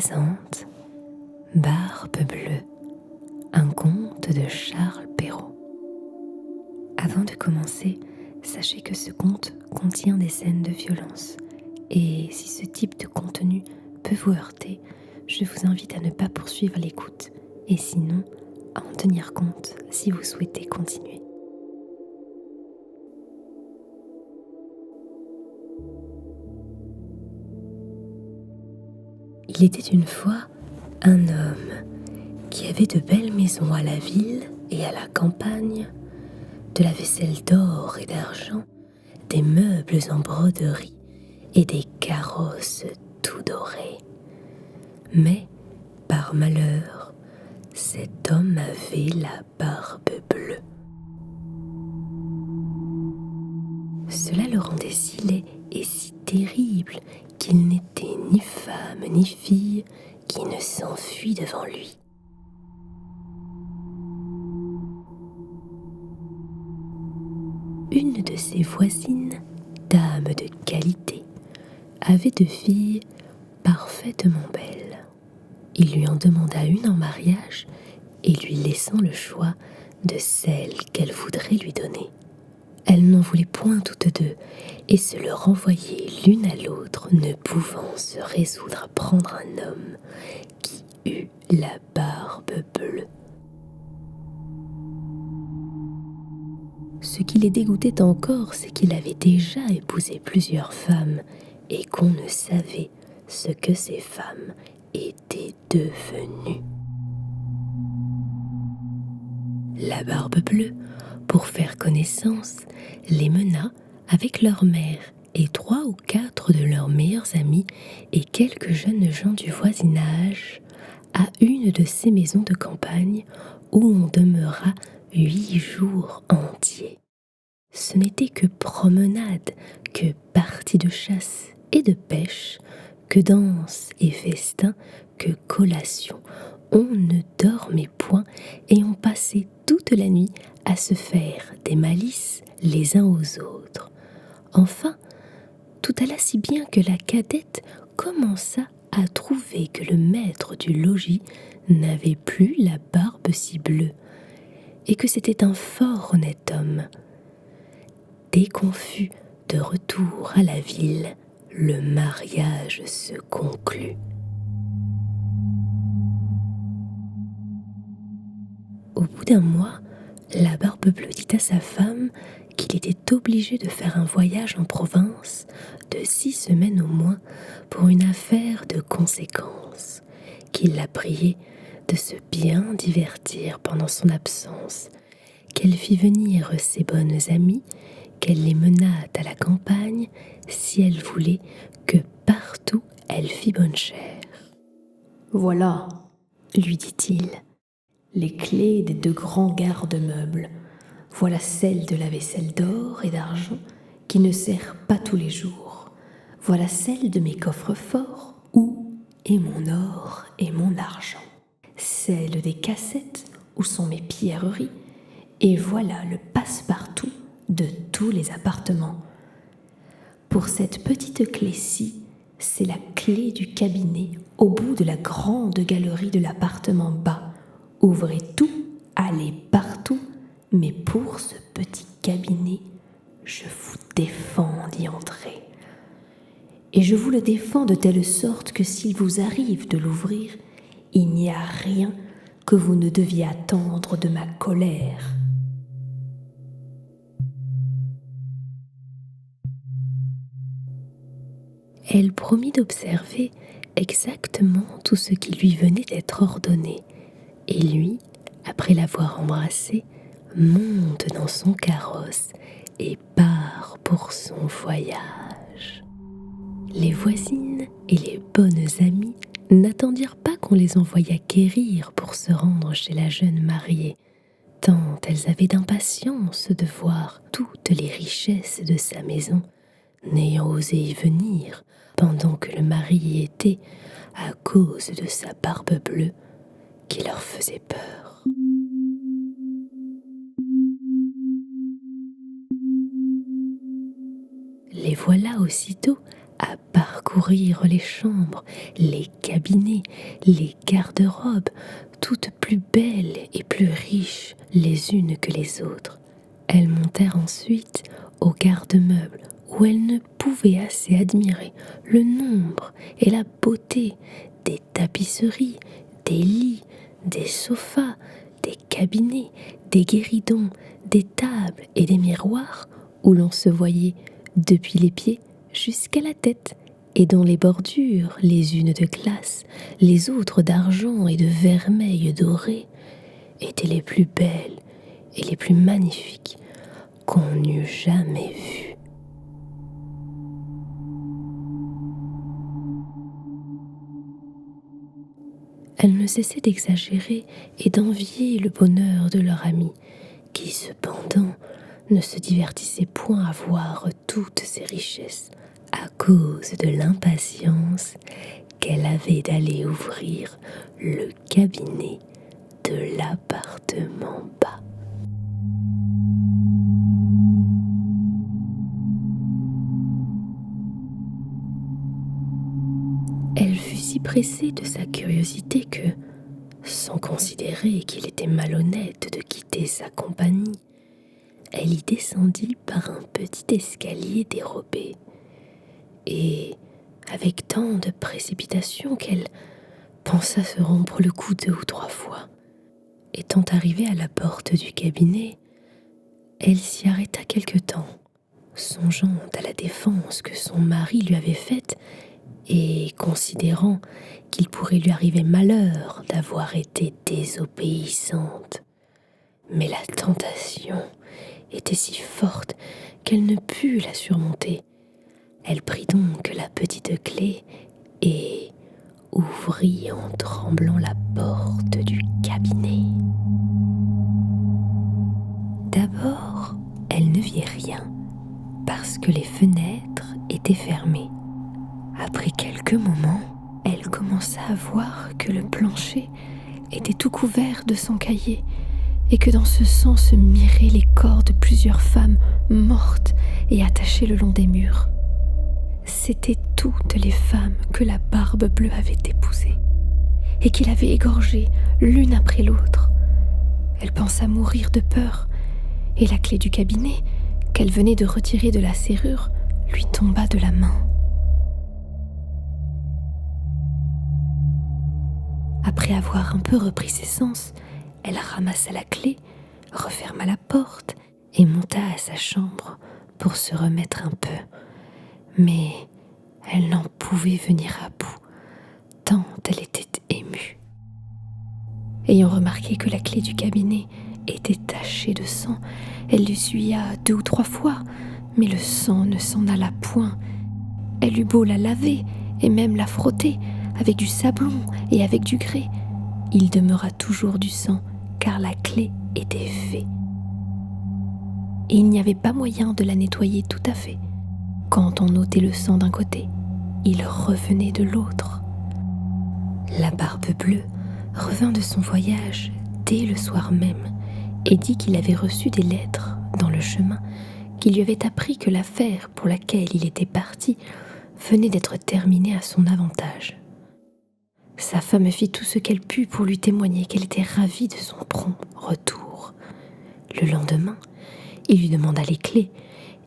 présente Barbe Bleue, un conte de Charles Perrault. Avant de commencer, sachez que ce conte contient des scènes de violence et si ce type de contenu peut vous heurter, je vous invite à ne pas poursuivre l'écoute et sinon à en tenir compte si vous souhaitez continuer. Il était une fois un homme qui avait de belles maisons à la ville et à la campagne, de la vaisselle d'or et d'argent, des meubles en broderie et des carrosses tout dorés. Mais, par malheur, cet homme avait la barbe bleue. Cela le rendait si laid et si terrible qu'il n'était ni femme ni fille qui ne s'enfuit devant lui. Une de ses voisines, dame de qualité, avait deux filles parfaitement belles. Il lui en demanda une en mariage et lui laissant le choix de celle qu'elle voudrait lui donner. Elle n'en voulait point toutes deux et se le renvoyait l'une à l'autre, ne pouvant se résoudre à prendre un homme qui eut la barbe bleue. Ce qui les dégoûtait encore, c'est qu'il avait déjà épousé plusieurs femmes et qu'on ne savait ce que ces femmes étaient devenues. La barbe bleue, pour faire connaissance, les mena avec leur mère et 3 ou 4 de leurs meilleurs amis et quelques jeunes gens du voisinage à une de ces maisons de campagne où on demeura 8 jours entiers. Ce n'était que promenade, que parties de chasse et de pêche, que danse et festin, que collation. On ne dormait point et on passait toute la nuit à se faire des malices les uns aux autres. Enfin, tout alla si bien que la cadette commença à trouver que le maître du logis n'avait plus la barbe si bleue et que c'était un fort honnête homme. Dès qu'on fut de retour à la ville, le mariage se conclut. Au bout d'un mois, la barbe bleue dit à sa femme qu'il était obligé de faire un voyage en province de 6 semaines au moins pour une affaire de conséquence, qu'il la priait de se bien divertir pendant son absence, qu'elle fit venir ses bonnes amies, qu'elle les menât à la campagne si elle voulait que partout elle fît bonne chère. « Voilà, lui dit-il, les clés des 2 grands garde-meubles. Voilà celle de la vaisselle d'or et d'argent qui ne sert pas tous les jours. Voilà celle de mes coffres-forts où est mon or et mon argent. Celle des cassettes où sont mes pierreries. Et voilà le passe-partout de tous les appartements. Pour cette petite clé-ci, c'est la clé du cabinet au bout de la grande galerie de l'appartement bas. Ouvrez tout, allez partout, mais pour ce petit cabinet, je vous défends d'y entrer. Et je vous le défends de telle sorte que s'il vous arrive de l'ouvrir, il n'y a rien que vous ne deviez attendre de ma colère. » Elle promit d'observer exactement tout ce qui lui venait d'être ordonné, et lui, après l'avoir embrassée, monte dans son carrosse et part pour son voyage. Les voisines et les bonnes amies n'attendirent pas qu'on les envoyât quérir pour se rendre chez la jeune mariée, tant elles avaient d'impatience de voir toutes les richesses de sa maison, n'ayant osé y venir pendant que le mari y était à cause de sa barbe bleue qui leur faisait peur. Les voilà aussitôt à parcourir parcourir les chambres, les cabinets, les garde-robes, toutes plus belles et plus riches les unes que les autres. Elles montèrent ensuite au garde-meuble où elles ne pouvaient assez admirer le nombre et la beauté des tapisseries, des lits, des sofas, des cabinets, des guéridons, des tables et des miroirs où l'on se voyait depuis les pieds jusqu'à la tête et dont les bordures, les unes de glace, les autres d'argent et de vermeil doré, étaient les plus belles et les plus magnifiques qu'on eût jamais vues. Elles ne cessaient d'exagérer et d'envier le bonheur de leur amie, qui cependant ne se divertissait point à voir toutes ces richesses à cause de l'impatience qu'elle avait d'aller ouvrir le cabinet de l'appartement bas. Elle fut si pressée de sa curiosité que, sans considérer qu'il était malhonnête de quitter sa compagnie, elle y descendit par un petit escalier dérobé, et avec tant de précipitation qu'elle pensa se rompre le cou 2 ou 3 fois. Étant arrivée à la porte du cabinet, elle s'y arrêta quelque temps, songeant à la défense que son mari lui avait faite et considérant qu'il pourrait lui arriver malheur d'avoir été désobéissante. Mais la tentation était si forte qu'elle ne put la surmonter. Elle prit donc la petite clé et ouvrit en tremblant la porte du cabinet. D'abord, elle ne vit rien, parce que les fenêtres étaient fermées. Après quelques moments, elle commença à voir que le plancher était tout couvert de sang caillé et que dans ce sang se miraient les corps de plusieurs femmes mortes et attachées le long des murs. C'étaient toutes les femmes que la Barbe Bleue avait épousées et qu'il avait égorgées l'une après l'autre. Elle pensa mourir de peur et la clé du cabinet, qu'elle venait de retirer de la serrure, lui tomba de la main. Après avoir un peu repris ses sens, elle ramassa la clé, referma la porte et monta à sa chambre pour se remettre un peu. Mais elle n'en pouvait venir à bout, tant elle était émue. Ayant remarqué que la clé du cabinet était tachée de sang, elle l'essuya 2 ou 3 fois, mais le sang ne s'en alla point. Elle eut beau la laver et même la frotter avec du sablon et avec du grès, il demeura toujours du sang, car la clé était faite. Et il n'y avait pas moyen de la nettoyer tout à fait. Quand on ôtait le sang d'un côté, il revenait de l'autre. La Barbe Bleue revint de son voyage dès le soir même et dit qu'il avait reçu des lettres dans le chemin qui lui avaient appris que l'affaire pour laquelle il était parti venait d'être terminée à son avantage. Sa femme fit tout ce qu'elle put pour lui témoigner qu'elle était ravie de son prompt retour. Le lendemain, il lui demanda les clés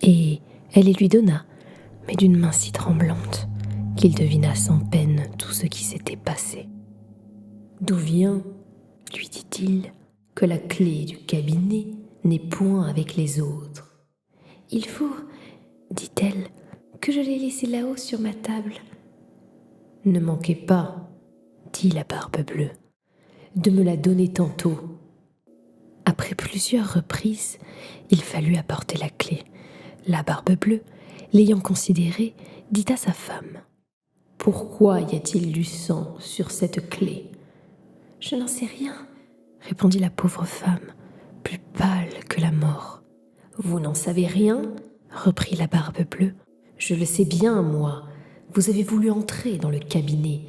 et elle les lui donna, mais d'une main si tremblante qu'il devina sans peine tout ce qui s'était passé. « D'où vient, lui dit-il, que la clé du cabinet n'est point avec les autres ? » « Il faut, dit-elle, que je l'ai laissée là-haut sur ma table. »« Ne manquez pas, dit la Barbe Bleue, de me la donner tantôt. » Après plusieurs reprises, il fallut apporter la clé. La Barbe Bleue, l'ayant considérée, dit à sa femme : « Pourquoi y a-t-il du sang sur cette clé ? » ?»« Je n'en sais rien, » répondit la pauvre femme, plus pâle que la mort. « Vous n'en savez rien ? » reprit la Barbe Bleue. « Je le sais bien, moi. Vous avez voulu entrer dans le cabinet.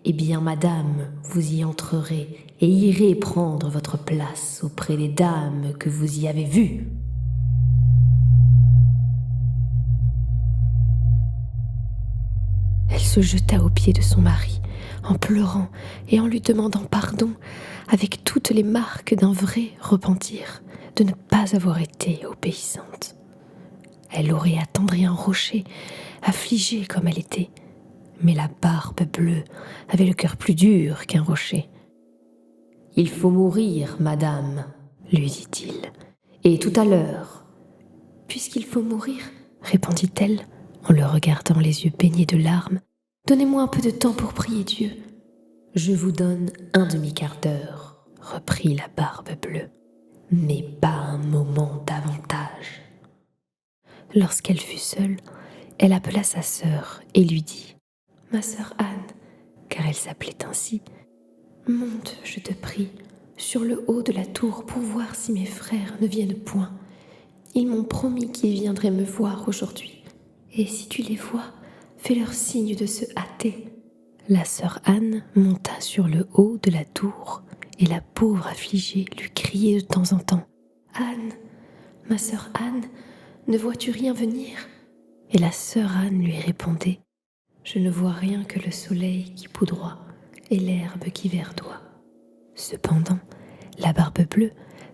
Eh bien, madame, vous y entrerez et irez prendre votre place auprès des dames que vous y avez vues. » Elle Elle se jeta aux pieds de son mari, en pleurant et en lui demandant pardon, avec toutes les marques d'un vrai repentir, de ne pas avoir été obéissante. Elle aurait attendri un rocher, affligée comme elle était, mais la Barbe Bleue avait le cœur plus dur qu'un rocher. « Il faut mourir, madame, » lui dit-il, « et tout à l'heure. »« Puisqu'il faut mourir, » répondit-elle, en le regardant les yeux baignés de larmes, « donnez-moi un peu de temps pour prier Dieu. »« Je vous donne un demi-quart d'heure, » reprit la Barbe Bleue, « mais pas un moment davantage. » Lorsqu'elle fut seule, elle appela sa sœur et lui dit « Ma sœur Anne, car elle s'appelait ainsi, monte, je te prie, sur le haut de la tour pour voir si mes frères ne viennent point. Ils m'ont promis qu'ils viendraient me voir aujourd'hui. Et si tu les vois, fais-leur signe de se hâter. » La sœur Anne monta sur le haut de la tour et la pauvre affligée lui criait de temps en temps « Anne, ma sœur Anne, ne vois-tu rien venir ?» Et la sœur Anne lui répondait « Je ne vois rien que le soleil qui poudroie et l'herbe qui verdoie. » Cependant, la Barbe Bleue,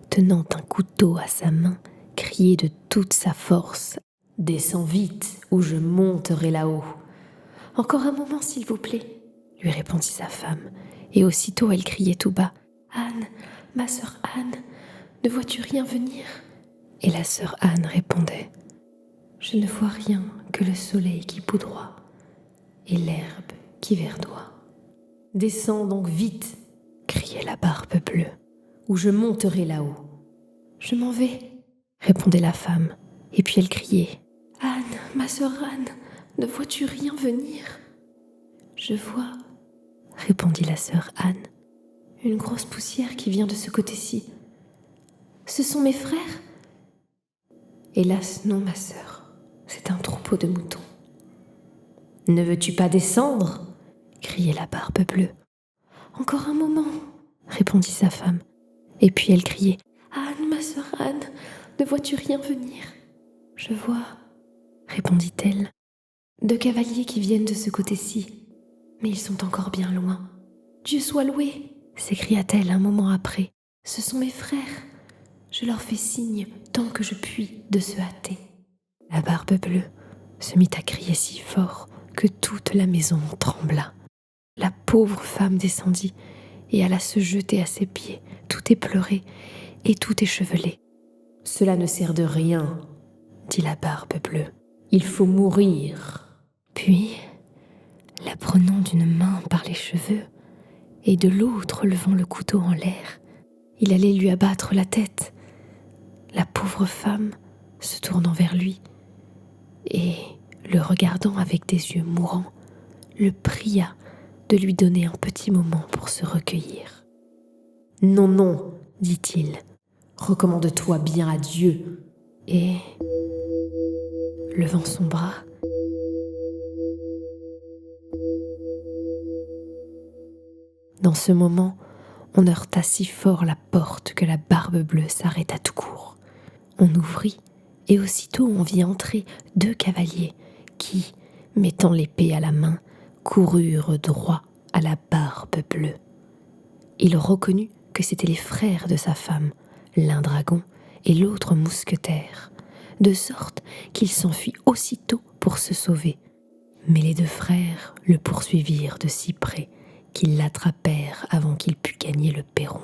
tenant un couteau à sa main, criait de toute sa force « Descends vite ou je monterai là-haut. »« Encore un moment, s'il vous plaît, » lui répondit sa femme, et aussitôt elle criait tout bas « Anne, ma sœur Anne, ne vois-tu rien venir ?» Et la sœur Anne répondait « Je ne vois rien que le soleil qui poudroie et l'herbe qui verdoie. »« Descends donc vite, » criait la Barbe Bleue, « ou je monterai là-haut. »« Je m'en vais, » répondait la femme, et puis elle criait « Anne, ma sœur Anne, ne vois-tu rien venir ?»« Je vois, » répondit la sœur Anne, « une grosse poussière qui vient de ce côté-ci. Ce sont mes frères ?»« Hélas non, ma sœur, c'est un troupeau de moutons. »« Ne veux-tu pas descendre ?» criait la Barbe Bleue. « Encore un moment, » répondit sa femme, et puis elle criait « Anne, ma sœur Anne, ne vois-tu rien venir ?»« Je vois, » répondit-elle, « 2 cavaliers qui viennent de ce côté-ci, mais ils sont encore bien loin. »« Dieu soit loué !» s'écria-t-elle un moment après. « Ce sont mes frères. Je leur fais signe tant que je puis de se hâter. » La Barbe Bleue se mit à crier si fort que toute la maison trembla. La pauvre femme descendit et alla se jeter à ses pieds, tout éplorée et tout échevelée. « Cela ne sert de rien, » dit la Barbe Bleue. « Il faut mourir. » Puis, la prenant d'une main par les cheveux et de l'autre levant le couteau en l'air, il allait lui abattre la tête. La pauvre femme, se tournant vers lui et le regardant avec des yeux mourants, le pria de lui donner un petit moment pour se recueillir. « Non, non, dit-il, recommande-toi bien à Dieu. » Et, levant son bras, dans ce moment, on heurta si fort la porte que la Barbe Bleue s'arrêta tout court. On ouvrit, et aussitôt on vit entrer 2 cavaliers qui, mettant l'épée à la main, coururent droit à la Barbe Bleue. Il reconnut que c'étaient les frères de sa femme, l'un dragon et l'autre mousquetaire, de sorte qu'il s'enfuit aussitôt pour se sauver. Mais les 2 frères le poursuivirent de si près qu'ils l'attrapèrent avant qu'il pût gagner le perron,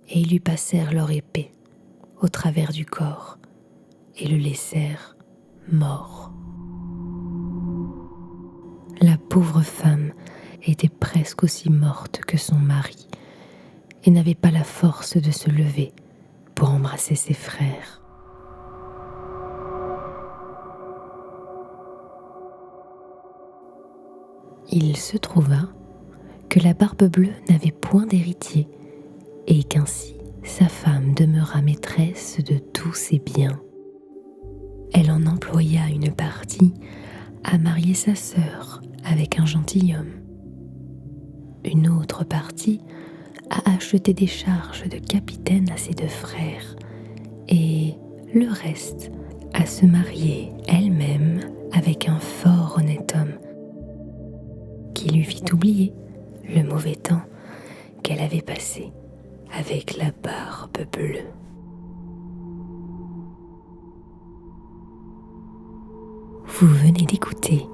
et ils lui passèrent leur épée au travers du corps et le laissèrent mort. La pauvre femme était presque aussi morte que son mari et n'avait pas la force de se lever pour embrasser ses frères. Il se trouva que la Barbe Bleue n'avait point d'héritier et qu'ainsi sa femme demeura maîtresse de tous ses biens. Elle en employa une partie à marier sa sœur avec un gentilhomme, une autre partie à acheter des charges de capitaine à ses 2 frères, et le reste à se marier elle-même avec un fort honnête homme. qui lui fit oublier le mauvais temps qu'elle avait passé avec la Barbe Bleue. Vous venez d'écouter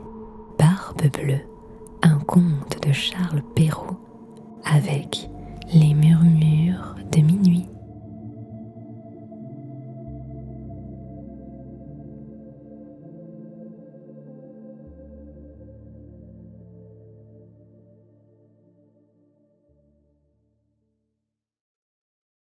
Barbe Bleue, un conte de Charles Perrault avec les murmures de minuit.